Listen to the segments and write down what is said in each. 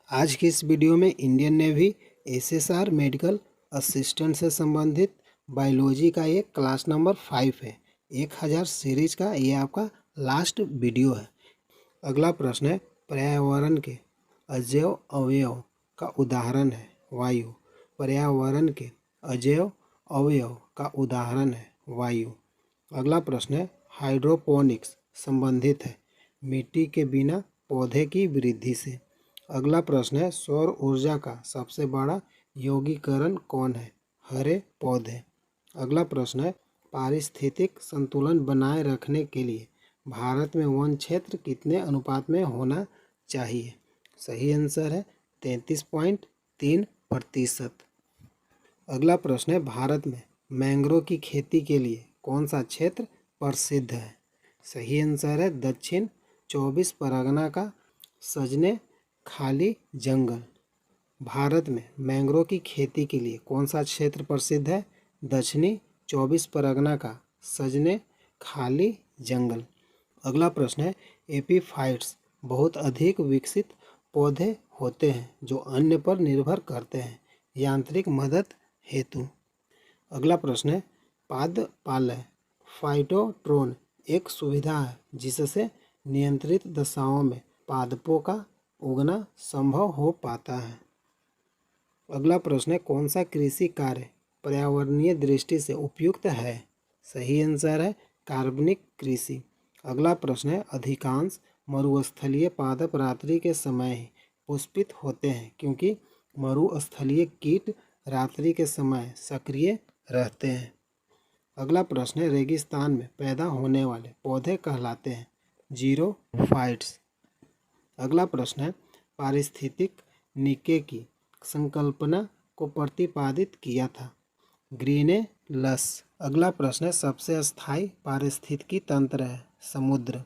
आज की इस वीडियो में Indian navy SSR medical assistant से संबंधित बायोलॉजी का ये क्लास नंबर 5 है। 1000 सीरीज का ये आपका लास्ट वीडियो है। अगला प्रश्न है, पर्यावरण के अजैव अवयव का उदाहरण है वायु। पर्यावरण के अजैव अवयव का उदाहरण है वायु। अगला प्रश्न है, हाइड्रोपोनिक्स संबंधित है मिट्टी के बिना पौधे की वृद्धि से। अगला प्रश्न है, सौर ऊर्जा का सबसे बड़ा यौगिकरण कौन है? हरे पौधे। अगला प्रश्न है, पारिस्थितिक संतुलन बनाए रखने के लिए भारत में वन क्षेत्र कितने अनुपात में होना चाहिए? सही आंसर है 33.3%। अगला प्रश्न है, भारत में मैंग्रोव की खेती के लिए कौन सा क्षेत्र प्रसिद्ध है? सही आंसर है दक्षिण 24 परगना का सजने खाली जंगल। भारत में मैंग्रोव की खेती के लिए कौन सा क्षेत्र प्रसिद्ध है? दक्षिणी 24 परगना का सजने खाली जंगल। अगला प्रश्न है, एपीफाइट्स बहुत अधिक विकसित पौधे होते हैं जो अन्य पर निर्भर करते हैं यांत्रिक मदद हेतु। अगला प्रश्न है, पादपालय फाइटोट्रोन एक सुविधा है जिससे नियंत्रित दशाओं में पादपों का उगना संभव हो पाता है। अगला प्रश्न है, कौन सा कृषि कार्य पर्यावरणीय दृष्टि से उपयुक्त है? सही आंसर है कार्बनिक कृषि। अगला प्रश्न है, अधिकांश मरुस्थलीय पादप रात्रि के समय ही पुष्पित होते हैं क्योंकि मरुस्थलीय कीट रात्रि के समय सक्रिय रहते हैं। अगला प्रश्न है, रेगिस्तान में पैदा होने वाले पौधे कहलाते हैं जीरोफाइट्स। अगला प्रश्न है, पारिस्थितिक निके की संकल्पना को प्रतिपादित किया था ग्रीनेलस। अगला प्रश्न है, सबसे स्थायी पारिस्थितिकी तंत्र है समुद्र।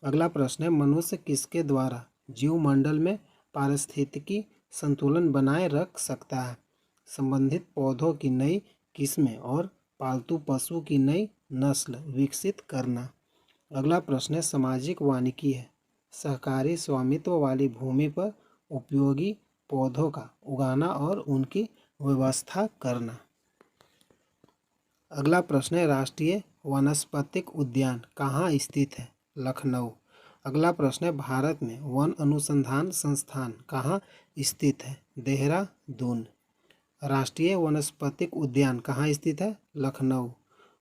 अगला प्रश्न है, मनुष्य किसके द्वारा जीवमंडल में पारिस्थितिकी संतुलन बनाए रख सकता है? संबंधित पौधों की नई किस्में और पालतू पशु की नई नस्ल विकसित करना। अगला प्रश्न है, सामाजिक वानिकी है सहकारी स्वामित्व वाली भूमि पर उपयोगी पौधों का उगाना और उनकी व्यवस्था करना। अगला प्रश्न है, राष्ट्रीय वानस्पतिक उद्यान कहाँ स्थित है? लखनऊ। अगला प्रश्न है, भारत में वन अनुसंधान संस्थान कहाँ स्थित है? देहरादून। राष्ट्रीय वनस्पतिक उद्यान कहाँ स्थित है? लखनऊ।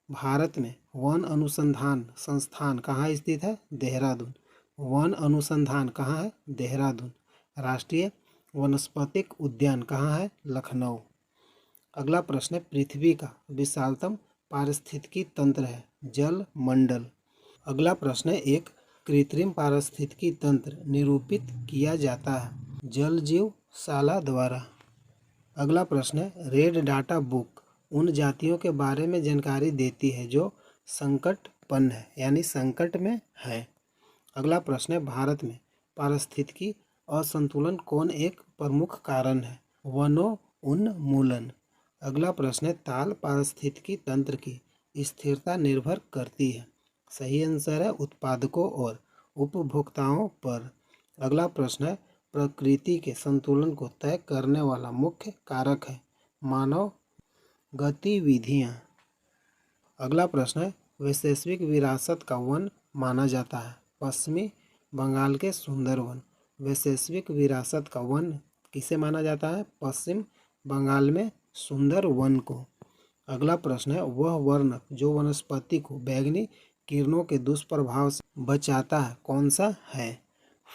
भारत में वन अनुसंधान संस्थान कहाँ स्थित है? देहरादून। वन अनुसंधान कहाँ है? देहरादून। राष्ट्रीय वनस्पतिक उद्यान कहाँ है? लखनऊ। अगला प्रश्न है, पृथ्वी का विशालतम पारिस्थितिकी तंत्र है जल मंडल। अगला प्रश्न है, एक कृत्रिम पारिस्थितिकी तंत्र निरूपित किया जाता है जल जीवशाला द्वारा। अगला प्रश्न है, रेड डाटा बुक उन जातियों के बारे में जानकारी देती है जो संकटपन्न है यानी संकट में है। अगला प्रश्न है, भारत में पारिस्थितिकी असंतुलन कौन एक प्रमुख कारण है? वनोन्मूलन। अगला प्रश्न है, ताल पारिस्थितिकी तंत्र की स्थिरता निर्भर करती है। सही आंसर है उत्पादकों और उपभोक्ताओं पर। अगला प्रश्न है, प्रकृति के संतुलन को तय करने वाला मुख्य कारक है मानव गतिविधियाँ। अगला प्रश्न है, वैश्विक विरासत का वन माना जाता है पश्चिमी बंगाल के सुंदरवन। वैश्विक विरासत का वन किसे माना जाता है? पश्चिम बंगाल में सुंदरवन को। अगला प्रश्न है, वह वर्णक जो वनस्पति को बैंगनी किरणों के दुष्प्रभाव से बचाता है कौन सा है?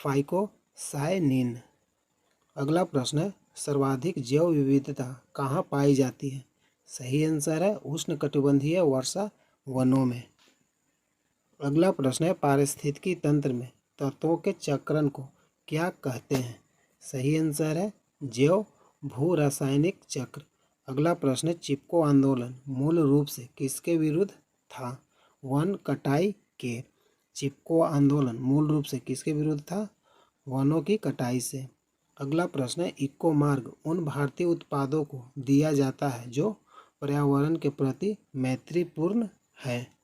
फाइकोसाइनिन। अगला प्रश्न है, सर्वाधिक जैव विविधता कहाँ पाई जाती है? सही आंसर है उष्णकटिबंधीय वर्षा वनों में। अगला प्रश्न है, पारिस्थितिकी तंत्र में तत्वों के चक्रण को क्या कहते हैं? सही आंसर है जैव भू रासायनिक चक्र। अगला प्रश्न है, चिपको आंदोलन मूल रूप से किसके विरुद्ध था? वन कटाई के। चिपको आंदोलन मूल रूप से किसके विरुद्ध था? वनों की कटाई से। अगला प्रश्न है, इको मार्ग उन भारतीय उत्पादों को दिया जाता है जो पर्यावरण के प्रति मैत्रीपूर्ण है।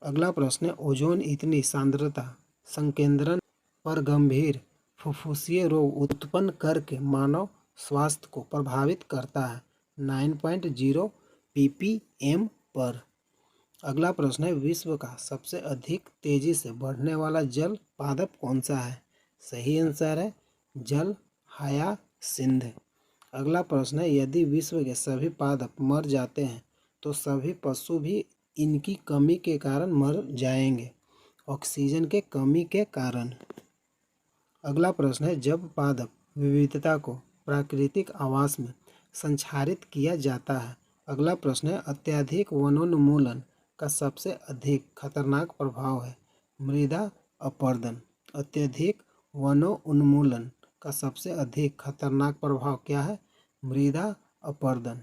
अगला प्रश्न है, ओजोन इतनी सांद्रता संकेंद्रण पर गंभीर फुफ्फुसीय रोग उत्पन्न करके मानव स्वास्थ्य को प्रभावित करता है? 9.0 ppm पर। अगला प्रश्न है, विश्व का सबसे अधिक तेजी से बढ़ने वाला जल पादप कौन सा है? सही आंसर है जल हायासिंथ। अगला प्रश्न है, यदि विश्व के सभी पादप मर जाते हैं तो सभी पशु भी इनकी कमी के कारण मर जाएंगे, ऑक्सीजन के कमी के कारण। अगला प्रश्न है, जब पादप विविधता को प्राकृतिक आवास में संचारित किया जाता है। अगला प्रश्न है, अत्यधिक वनोन्मूलन का सबसे अधिक खतरनाक प्रभाव है? मृदा अपरदन। अत्यधिक वनोन्मूलन का सबसे अधिक खतरनाक प्रभाव क्या है? मृदा अपरदन।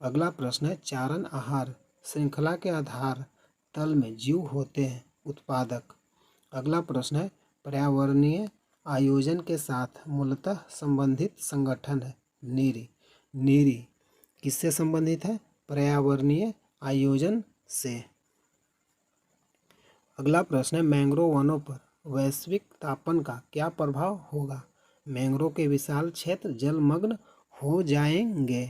अगला प्रश्न है, चारण आहार श्रृंखला के आधार तल में जीव होते हैं उत्पादक। अगला प्रश्न है, पर्यावरणीय आयोजन के साथ मूलतः संबंधित संगठन है? नीरी। नीरी किससे संबंधित है? पर्यावरणीय आयोजन से। अगला प्रश्न है, मैंग्रोव वनों पर वैश्विक तापन का क्या प्रभाव होगा? मैंग्रोव के विशाल क्षेत्र जलमग्न हो जाएंगे।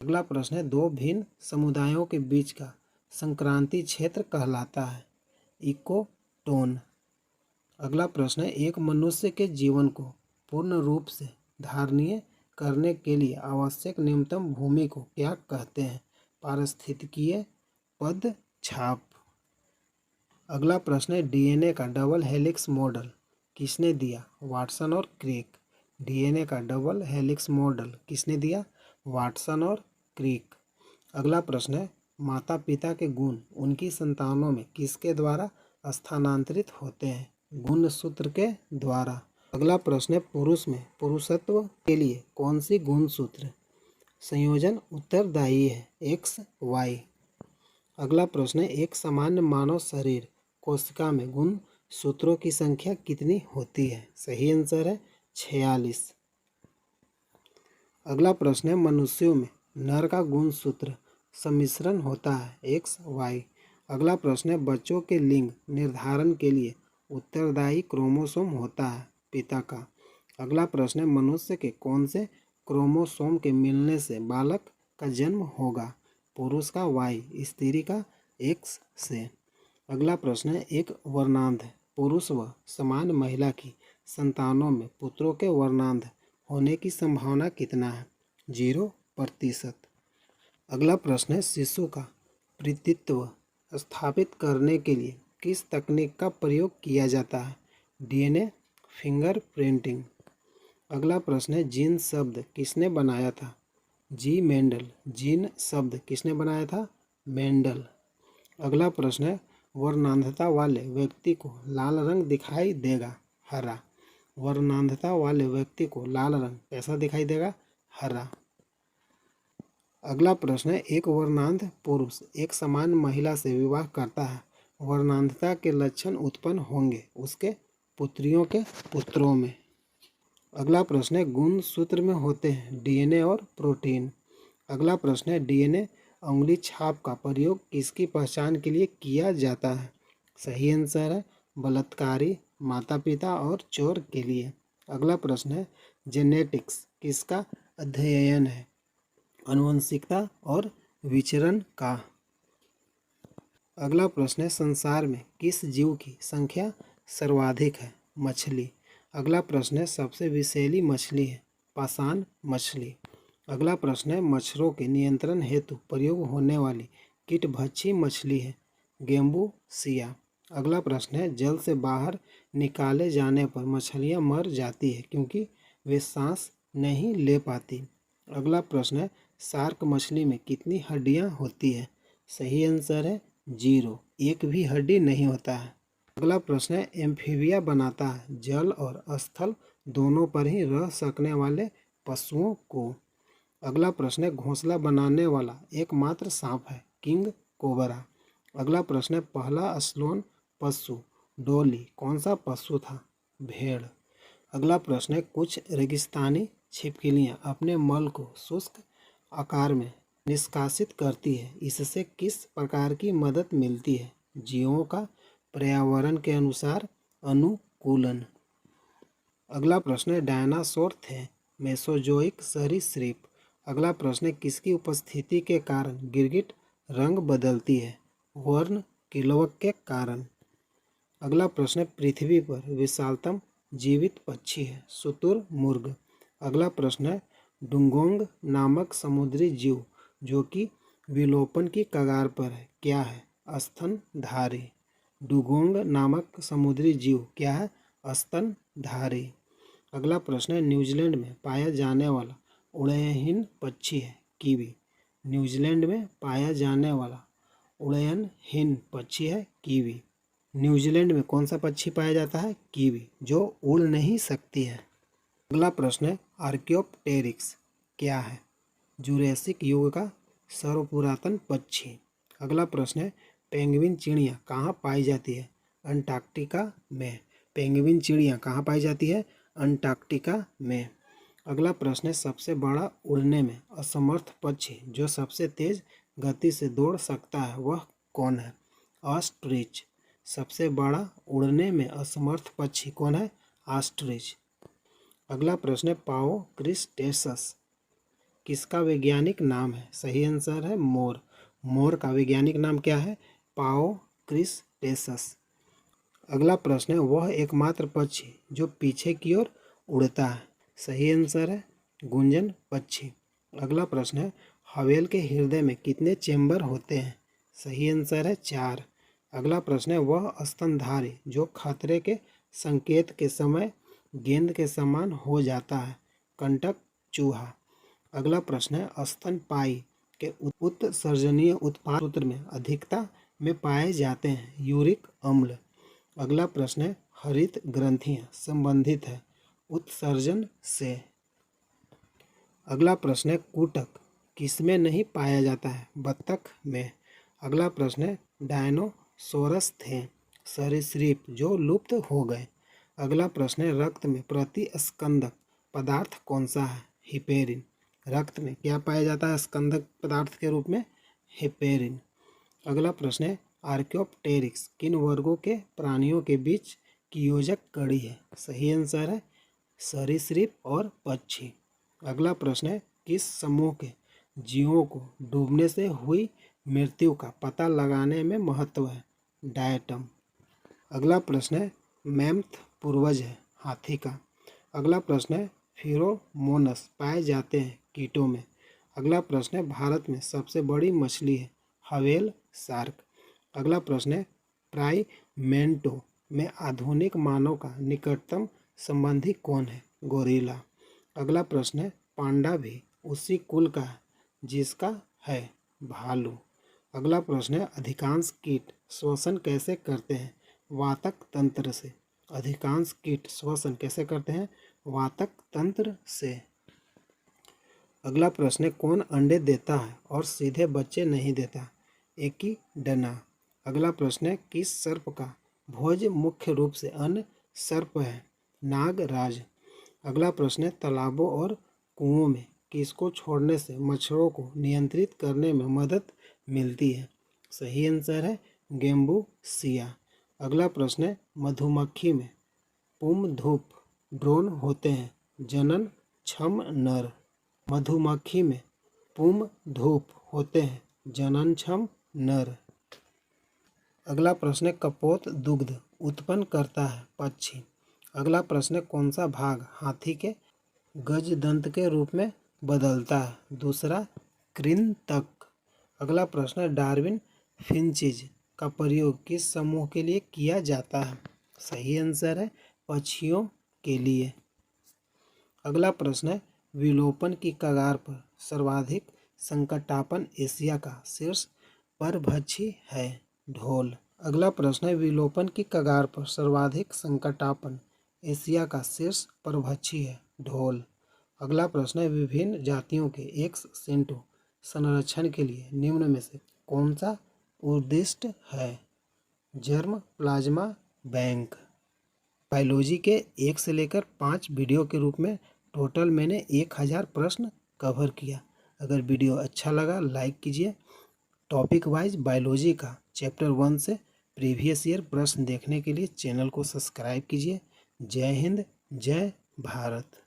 अगला प्रश्न है, दो भिन्न समुदायों के बीच का संक्रांति क्षेत्र कहलाता है? इकोटोन। अगला प्रश्न है, एक मनुष्य के जीवन को पूर्ण रूप से धारणीय करने के लिए आवश्यक न्यूनतम भूमि को क्या कहते हैं? पारिस्थितिकीय पदछाप। अगला प्रश्न है, डीएनए का डबल हेलिक्स मॉडल किसने दिया? वाटसन और क्रिक। डीएनए का डबल हेलिक्स मॉडल किसने दिया? वाटसन और क्रिक। अगला प्रश्न है, माता पिता के गुण उनकी संतानों में किसके द्वारा स्थानांतरित होते हैं? गुणसूत्र के द्वारा। अगला प्रश्न है, पुरुष में पुरुषत्व के लिए कौन सी गुणसूत्र संयोजन उत्तरदायी है? X Y. अगला प्रश्न है, एक सामान्य मानव शरीर कोशिका में गुणसूत्रों की संख्या कितनी होती है? सही आंसर है 46। अगला प्रश्न है, मनुष्यों में नर का गुणसूत्र सम्मिश्रण होता है? X Y. अगला प्रश्न है, बच्चों के लिंग निर्धारण के लिए उत्तरदायी क्रोमोसोम होता है? पिता का। अगला प्रश्न है, मनुष्य के कौन से क्रोमोसोम के मिलने से बालक का जन्म होगा? पुरुष का वाई, स्त्री का एक्स से। अगला प्रश्न है, एक वर्णांध पुरुष व समान महिला की संतानों में पुत्रों के वर्णांध होने की संभावना कितना है? 0%। अगला प्रश्न है, शिशु का पितृत्व स्थापित करने के लिए किस तकनीक का प्रयोग किया जाता है? DNA fingerprinting. अगला प्रश्न है, जीन शब्द किसने बनाया था? जी मेंडल। जीन शब्द किसने बनाया था? मेंडल। अगला प्रश्न है, वर्णांधता वाले व्यक्ति को लाल रंग दिखाई देगा? हरा। वर्णांधता वाले व्यक्ति को लाल रंग कैसा दिखाई देगा? हरा। अगला प्रश्न है, एक वर्णांध पुरुष एक समान महिला से विवाह करता है, वर्णांधता के लक्षण उत्पन्न होंगे उसके पुत्रियों के पुत्रों में। अगला प्रश्न है, गुणसूत्र में होते हैं डीएनए और प्रोटीन। अगला प्रश्न है, डीएनए उंगली छाप का प्रयोग किसकी पहचान के लिए किया जाता है? सही आंसर है बलात्कारी, माता पिता और चोर के लिए। अगला प्रश्न है, जेनेटिक्स किसका अध्ययन है? आनुवंशिकता और विचरण का। अगला प्रश्न है, संसार में किस जीव की संख्या सर्वाधिक है? मछली। अगला प्रश्न है, सबसे विषैली मछली है? पाषाण मछली। अगला प्रश्न है, मच्छरों के नियंत्रण हेतु प्रयोग होने वाली कीटभक्षी मछली है? गेम्बूसिया। अगला प्रश्न है, जल से बाहर निकाले जाने पर मछलियां मर जाती है क्योंकि वे सांस नहीं ले पाती। अगला प्रश्न है, शार्क मछली में कितनी हड्डियां होती है? सही आंसर है 0, एक भी हड्डी नहीं होता है। अगला प्रश्न है, एम्फीबिया बनाता है जल और स्थल दोनों पर ही रह सकने वाले पशुओं को। अगला प्रश्न है, घोंसला बनाने वाला एकमात्र सांप है? King cobra. अगला प्रश्न है, पहला स्लोन पशु डोली कौन सा पशु था? भेड़। अगला प्रश्न है, कुछ रेगिस्तानी छिपकलियां अपने मल को शुष्क आकार में निष्कासित करती है, इससे किस प्रकार की मदद मिलती है? जीवों का पर्यावरण के अनुसार अनुकूलन। अगला प्रश्न है डायनासोर थे मेसोजोइक सरीसृप। अगला प्रश्न है किसकी उपस्थिति के कारण गिरगिट रंग बदलती है? वर्ण किल्लवक के कारण। अगला प्रश्न है पृथ्वी पर विशालतम जीवित पक्षी है? शुतुरमुर्ग। अगला प्रश्न है डुगोंग नामक समुद्री जीव जो कि विलोपन की कगार पर है क्या है? स्तनधारी। डुगोंग नामक समुद्री जीव क्या है? स्तनधारी। अगला प्रश्न है न्यूजीलैंड में पाया जाने वाला उड़नहीन पक्षी है? कीवी। न्यूजीलैंड में पाया जाने वाला उड़नहीन पक्षी है कीवी। न्यूजीलैंड में कौन सा पक्षी पाया जाता है? कीवी, जो उड़ नहीं सकती है। अगला प्रश्न है आर्कियोप्टेरिक्स क्या है? जुरेसिक युग का सर्वपुरातन पक्षी। अगला प्रश्न है पेंगुइन चिड़िया कहाँ पाई जाती है? अंटार्कटिका में। पेंगुइन चिड़िया कहाँ पाई जाती है? अंटार्कटिका में। अगला प्रश्न है सबसे बड़ा उड़ने में असमर्थ पक्षी जो सबसे तेज गति से दौड़ सकता है वह कौन है? ऑस्ट्रिच। सबसे बड़ा उड़ने में असमर्थ पक्षी कौन है? ऑस्ट्रिच। अगला प्रश्न है पाओ क्रिस्टेसस किसका वैज्ञानिक नाम है? सही आंसर है मोर। मोर का वैज्ञानिक नाम क्या है? पाओ क्रिस्टेसस। अगला प्रश्न है वह एकमात्र पक्षी जो पीछे की ओर उड़ता है? सही आंसर है गुंजन पक्षी। अगला प्रश्न है हवेल के हृदय में कितने चेंबर होते हैं? सही आंसर है 4। अगला प्रश्न है वह स्तनधारी जो खतरे के संकेत के समय गेंद के समान हो जाता है? कंटक चूहा। अगला प्रश्न है स्तनपायी के उत्सर्जनीय उत्पाद सूत्र में अधिकता में पाए जाते हैं? यूरिक अम्ल। अगला प्रश्न है हरित ग्रंथियां संबंधित है उत्सर्जन से। अगला प्रश्न है कूटक किसमें नहीं पाया जाता है? बत्तख में। अगला प्रश्न है डायनोसोरस थे सरीसृप जो लुप्त हो गए। अगला प्रश्न है रक्त में प्रतिस्कंदक पदार्थ कौन सा है? हिपेरिन। रक्त में क्या पाया जाता है स्कंदक पदार्थ के रूप में? हिपेरिन। अगला प्रश्न है आर्कियोप्टेरिक्स किन वर्गों के प्राणियों के बीच की योजक कड़ी है? सही आंसर है सरीसृप और पक्षी। अगला प्रश्न है किस समूह के जीवों को डूबने से हुई मृत्यु का पता लगाने में महत्व है? डायटम। अगला प्रश्न है मैम्थ पूर्वज है हाथी का। अगला प्रश्न है फिरोमोनस पाए जाते हैं कीटों में। अगला प्रश्न है भारत में सबसे बड़ी मछली है? हवेल शार्क। अगला प्रश्न है प्राइमेटो में आधुनिक मानव का निकटतम संबंधी कौन है? गोरिल्ला। अगला प्रश्न है पांडा भी उसी कुल का है जिसका है भालू। अगला प्रश्न है अधिकांश कीट श्वसन कैसे करते हैं? वातक तंत्र से। अधिकांश कीट श्वसन कैसे करते हैं? वातक तंत्र से। अगला प्रश्न है कौन अंडे देता है और सीधे बच्चे नहीं देता? एकीडना। अगला प्रश्न है किस सर्प का भोज मुख्य रूप से अन्य सर्प है? नागराज। अगला प्रश्न है तालाबों और कुओं में किसको छोड़ने से मच्छरों को नियंत्रित करने में मदद मिलती है? सही आंसर है गेम्बुसिया। अगला प्रश्न है मधुमक्खी में पुंधूप ड्रोन होते हैं? जनन क्षम नर। मधुमक्खी में पुंधूप होते हैं जननक्षम नर। अगला प्रश्न है कपोत दुग्ध उत्पन्न करता है पक्षी? अगला प्रश्न है कौन सा भाग हाथी के गजदंत के रूप में बदलता है? दूसरा कृंतक। अगला प्रश्न है डार्विन फिंचिज का प्रयोग किस समूह के लिए किया जाता है? सही आंसर है पक्षियों के लिए। अगला प्रश्न है विलोपन की कगार पर सर्वाधिक संकटापन एशिया का शीर्ष परभक्षी है? ढोल। अगला प्रश्न है विलोपन की कगार पर सर्वाधिक संकटापन एशिया का शीर्ष परभक्षी है? ढोल। अगला प्रश्न है विभिन्न जातियों के एक्स सिंटू संरक्षण के लिए निम्न में से कौन सा उद्दिष्ट है? Germ plasma bank. बायोलॉजी के 1 से लेकर 5 वीडियो के रूप में टोटल मैंने 1000 प्रश्न कवर किया। अगर वीडियो अच्छा लगा लाइक कीजिए। टॉपिक वाइज बायोलॉजी का चैप्टर 1 से प्रीवियस ईयर प्रश्न देखने के लिए चैनल को सब्सक्राइब कीजिए। जय हिंद, जय भारत।